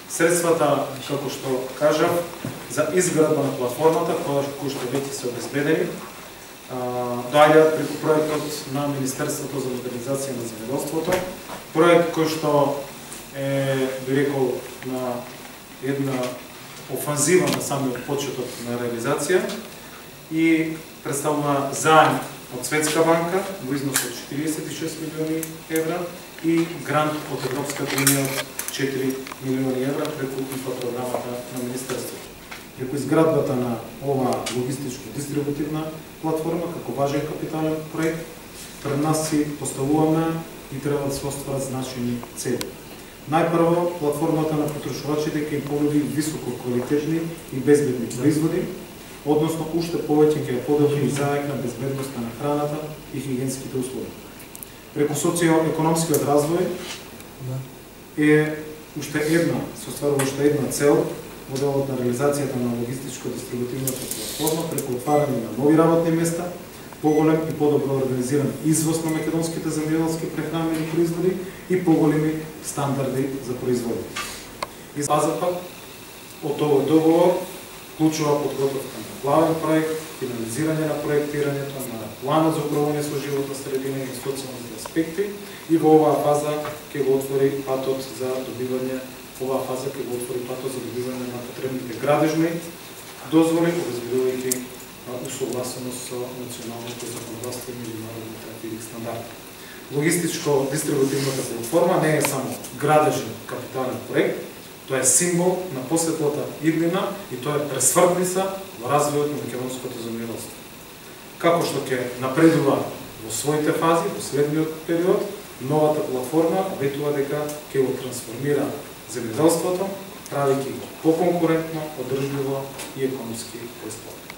Средствата, како што кажав, за изградба на платформата, кои што веќе се обезбедени, доаѓаат преку проектот на Министерството за модернизација на земјоделството. Проект кој што е, би рекол, на една офанзива на самиот почеток на реализација и представува заем од Светска банка во износ од 46 милиони евра и грант од Европската унија од 4 милиони евра преку ИПА програмата на Министерството. Преку изградбата на оваа логистичко-дистрибутивна платформа како важен капитален проект, пред нас си поставуваме и треба да се остварат значени цели. Најпрво, платформата на потрошувачите ќе им понуди високо квалитетни и безбедни производи, односно уште повеќе ќе ја подобри заек на безбедноста на храната и хигиенските услови. Преку социјо-економскиот развој се остварува уште една цел во делот на реализацијата на логистичко-дистрибутивната платформа преку отварање на нови работни места, поголем и подобро организиран извоз на македонските земјоделски прехранени производи и поголеми стандарди за производство. И базата од овој договор вклучува подготовка на главен проект, финализирање на проектирањето на планот за управување со животна средина и социјалните аспекти и во оваа фаза ќе го отвори патот за добивање на потребните градежни дозволи, обезбедувајќи усогласеност со националното законодавство и меѓународните стандарди. Логистичко-дистрибутивната платформа не е само градежен капитален проект, тоа е символ на посветлата иднина и тоа е пресвртница во развојот на македонското земјоделство. Како што ќе напредува во своите фази, во следниот период, новата платформа ветува дека ќе го трансформира земјоделството, правејќи го поконкурентно, одржливо и економски поисплатно.